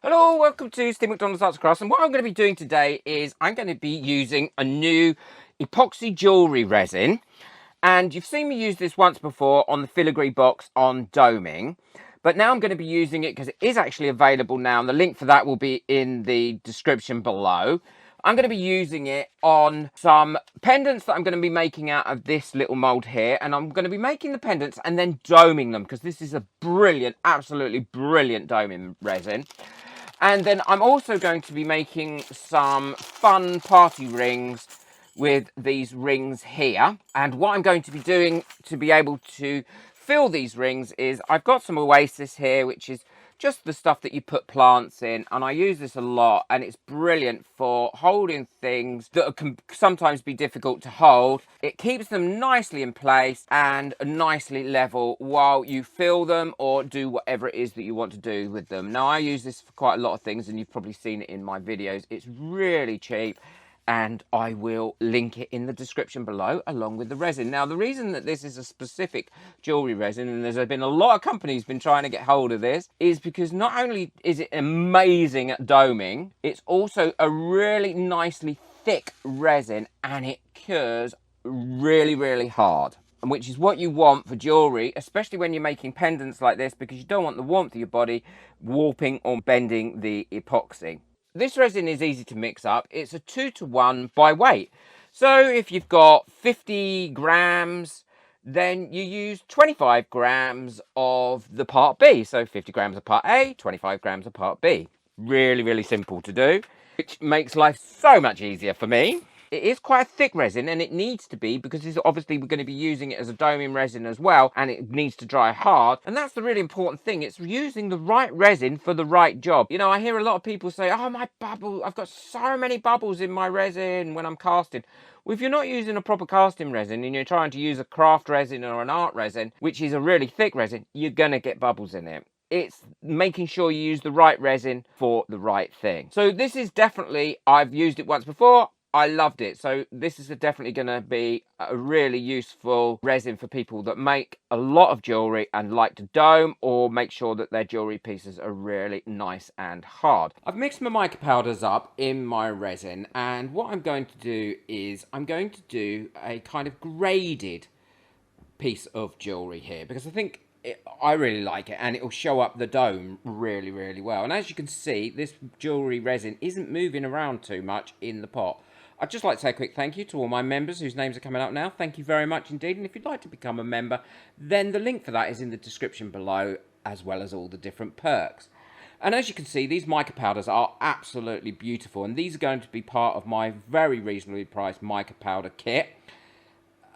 Hello, welcome to Steve McDonald's Arts and Crafts, and what I'm going to be doing today is I'm going to be using a new epoxy jewellery resin. And you've seen me use this once before on the filigree box on doming, but now I'm going to be using it because it is actually available now, and the link for that will be in the description below. I'm going to be using it on some pendants that I'm going to be making out of this little mould here, and I'm going to be making the pendants and then doming them because this is a brilliant, absolutely brilliant doming resin. And then I'm also going to be making some fun party rings with these rings here. And what I'm going to be doing to be able to fill these rings is I've got some Oasis here, which is just the stuff that you put plants in, and I use this a lot, and it's brilliant for holding things that can sometimes be difficult to hold. It keeps them nicely in place and nicely level while you fill them or do whatever it is that you want to do with them. Now, I use this for quite a lot of things, and you've probably seen it in my videos. It's really cheap, and I will link it in the description below along with the resin. Now, the reason that this is a specific jewellery resin, and there's been a lot of companies been trying to get hold of this, is because not only is it amazing at doming, it's also a really nicely thick resin, and it cures really hard, which is what you want for jewellery, especially when you're making pendants like this, because you don't want the warmth of your body warping or bending the epoxy. This resin is easy to mix up. It's a 2-to-1 by weight. So if you've got 50 grams, then you use 25 grams of the part B. So 50 grams of part A, 25 grams of part B. Really simple to do, which makes life so much easier for me. It is quite a thick resin, and it needs to be, because obviously we're going to be using it as a doming resin as well, and it needs to dry hard. And that's the really important thing. It's using the right resin for the right job. You know, I hear a lot of people say, oh, my bubble, I've got so many bubbles in my resin when I'm casting. Well, if you're not using a proper casting resin and you're trying to use a craft resin or an art resin, which is a really thick resin, you're going to get bubbles in it. It's making sure you use the right resin for the right thing. So this is definitely, I've used it once before. I loved it. So this is definitely going to be a really useful resin for people that make a lot of jewellery and like to dome, or make sure that their jewellery pieces are really nice and hard. I've mixed my mica powders up in my resin, and what I'm going to do is I'm going to do a kind of graded piece of jewellery here, because I think I really like it, and it will show up the dome really well. And as you can see, this jewellery resin isn't moving around too much in the pot. I'd just like to say a quick thank you to all my members whose names are coming up now. Thank you very much indeed. And if you'd like to become a member, then the link for that is in the description below, as well as all the different perks. And as you can see, these mica powders are absolutely beautiful, and these are going to be part of my very reasonably priced mica powder kit.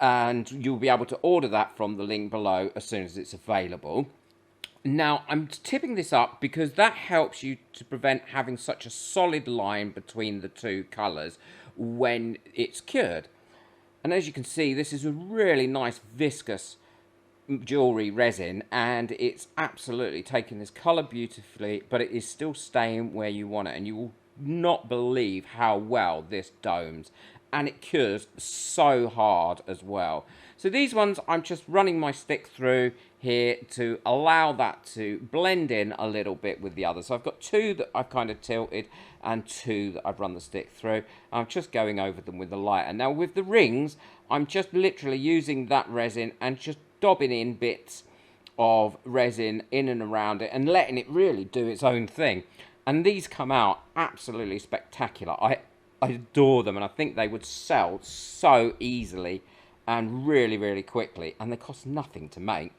And you'll be able to order that from the link below as soon as it's available. Now, I'm tipping this up because that helps you to prevent having such a solid line between the two colours when it's cured. And as you can see, this is a really nice viscous jewellery resin, and it's absolutely taking this colour beautifully, but it is still staying where you want it, and you will not believe how well this domes, and it cures so hard as well. So these ones, I'm just running my stick through here to allow that to blend in a little bit with the others. So I've got two that I've kind of tilted and two that I've run the stick through. I'm just going over them with the lighter. Now with the rings, I'm just literally using that resin and just dabbing in bits of resin in and around it and letting it really do its own thing. And these come out absolutely spectacular. I adore them, and I think they would sell so easily and really quickly, and they cost nothing to make.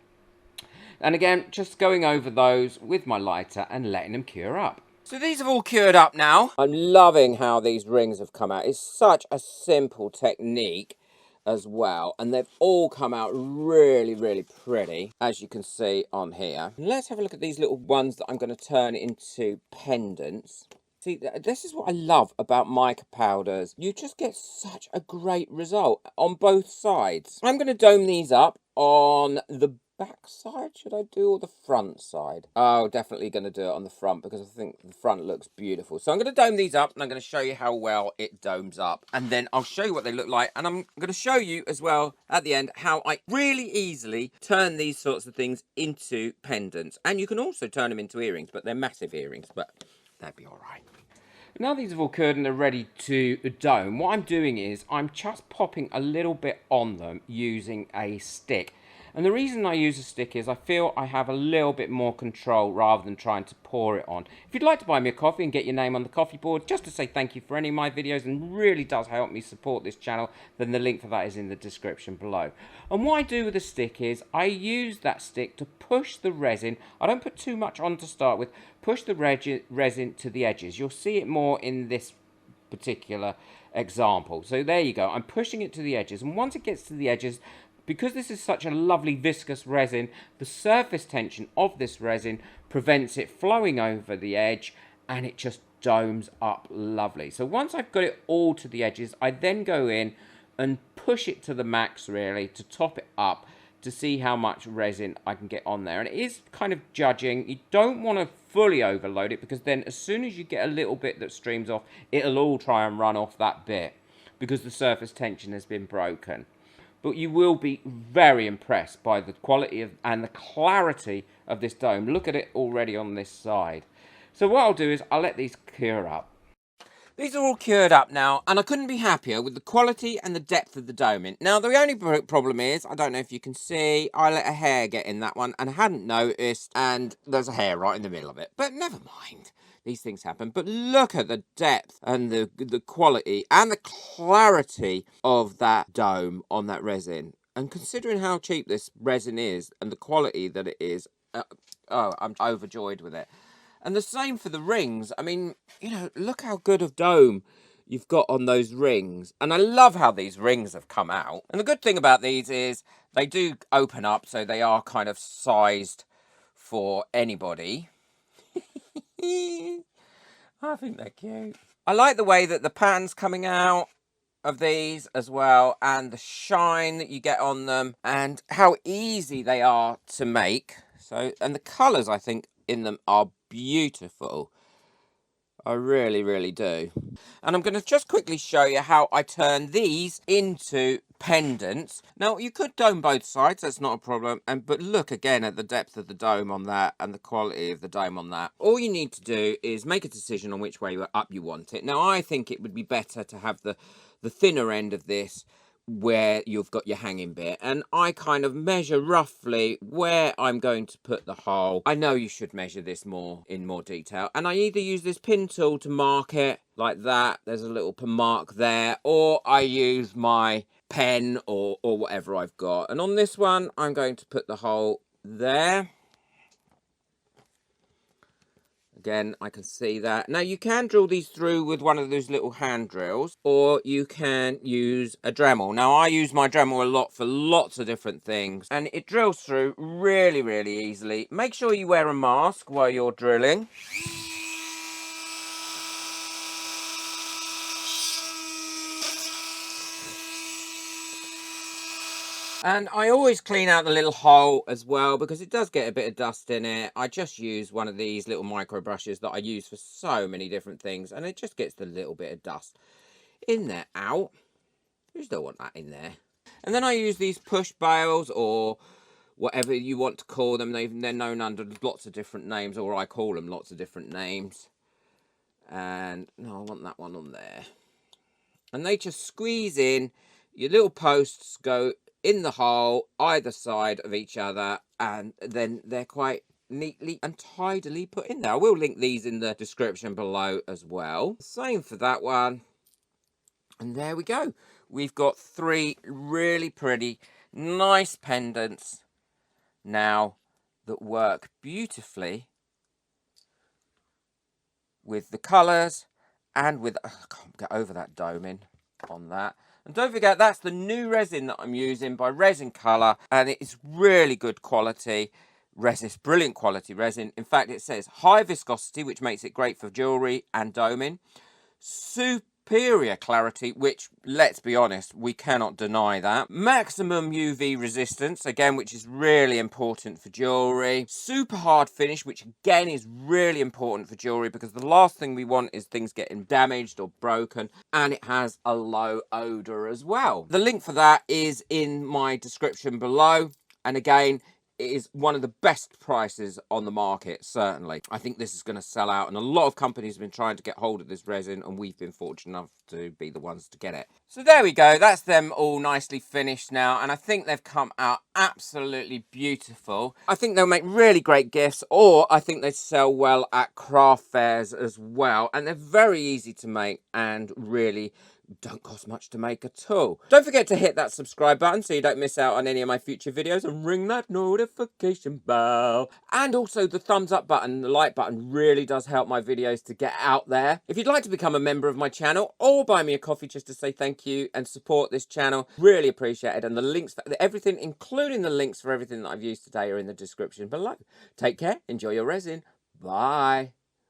And again, just going over those with my lighter and letting them cure up. So these have all cured up now. I'm loving how these rings have come out. It's such a simple technique as well, and they've all come out really pretty, as you can see on here. Let's have a look at these little ones that I'm going to turn into pendants. See, this is what I love about mica powders. You just get such a great result on both sides. I'm going to dome these up on the back side, should I do, or the front side? Oh, definitely going to do it on the front, because I think the front looks beautiful. So I'm going to dome these up, and I'm going to show you how well it domes up. And then I'll show you what they look like, and I'm going to show you as well at the end how I really easily turn these sorts of things into pendants. And you can also turn them into earrings, but they're massive earrings. But that'd be all right. Now these have all cured and they're ready to dome, what I'm doing is I'm just popping a little bit on them using a stick. And the reason I use a stick is I feel I have a little bit more control rather than trying to pour it on. If you'd like to buy me a coffee and get your name on the coffee board, just to say thank you for any of my videos and really does help me support this channel, then the link for that is in the description below. And what I do with a stick is I use that stick to push the resin. I don't put too much on to start with, push the resin to the edges. You'll see it more in this particular example. So there you go, I'm pushing it to the edges, and once it gets to the edges, because this is such a lovely viscous resin, the surface tension of this resin prevents it flowing over the edge, and it just domes up lovely. So once I've got it all to the edges, I then go in and push it to the max really to top it up to see how much resin I can get on there. And it is kind of judging. You don't want to fully overload it, because then as soon as you get a little bit that streams off, it'll all try and run off that bit because the surface tension has been broken. But you will be very impressed by the quality of and the clarity of this dome. Look at it already on this side. So what I'll do is I'll let these cure up. These are all cured up now, and I couldn't be happier with the quality and the depth of the doming. Now, the only problem is, I don't know if you can see, I let a hair get in that one, and I hadn't noticed, and there's a hair right in the middle of it. But never mind. These things happen. But look at the depth and the quality and the clarity of that dome on that resin. And considering how cheap this resin is and the quality that it is, I'm overjoyed with it. And the same for the rings. I mean, you know, look how good of dome you've got on those rings. And I love how these rings have come out. And the good thing about these is they do open up, so they are kind of sized for anybody. I think they're cute. I like the way that the pattern's coming out of these as well, and the shine that you get on them, and how easy they are to make. So, and the colours I think in them are beautiful. I really, really do. And I'm going to just quickly show you how I turn these into pendants. Now, you could dome both sides, that's not a problem. But look again at the depth of the dome on that and the quality of the dome on that. All you need to do is make a decision on which way up you want it. Now, I think it would be better to have the thinner end of this where you've got your hanging bit, and I kind of measure roughly where I'm going to put the hole. I know you should measure this in more detail, and I either use this pin tool to mark it like that, there's a little mark there, or I use my pen or whatever I've got. And on this one I'm going to put the hole there. Again, I can see that. Now, you can drill these through with one of those little hand drills, or you can use a Dremel. Now, I use my Dremel a lot for lots of different things, and it drills through really, really easily. Make sure you wear a mask while you're drilling. And I always clean out the little hole as well, because it does get a bit of dust in it. I just use one of these little micro brushes that I use for so many different things, and it just gets the little bit of dust in there out. You just don't want that in there. And then I use these push bales, or whatever you want to call them. They're known under lots of different names, or I call them lots of different names. And no, I want that one on there. And they just squeeze in. Your little posts go in the hole either side of each other, and then they're quite neatly and tidily put in there. I will link these in the description below as well. Same for that one. And there we go. We've got 3 really pretty, nice pendants now that work beautifully with the colours and with... I can't get over that doming on that. And don't forget, that's the new resin that I'm using by Resin Colour, and it's really good quality resin. It's brilliant quality resin. In fact, it says high viscosity, which makes it great for jewellery and doming. Superior clarity, which, let's be honest, we cannot deny that. Maximum UV resistance, again, which is really important for jewellery. Super hard finish, which again is really important for jewellery, because the last thing we want is things getting damaged or broken. And it has a low odour as well. The link for that is in my description below. And again, it is one of the best prices on the market, certainly. I think this is going to sell out, and a lot of companies have been trying to get hold of this resin, and we've been fortunate enough to be the ones to get it. So there we go, that's them all nicely finished now, and I think they've come out absolutely beautiful. I think they'll make really great gifts, or I think they sell well at craft fairs as well, and they're very easy to make and really don't cost much to make at all. Don't forget to hit that subscribe button so you don't miss out on any of my future videos, and ring that notification bell. And also the thumbs up button, the like button, really does help my videos to get out there. If you'd like to become a member of my channel or buy me a coffee just to say thank you and support this channel, really appreciate it. And the links for everything, including the links for everything that I've used today, are in the description below. Take care, enjoy your resin. Bye.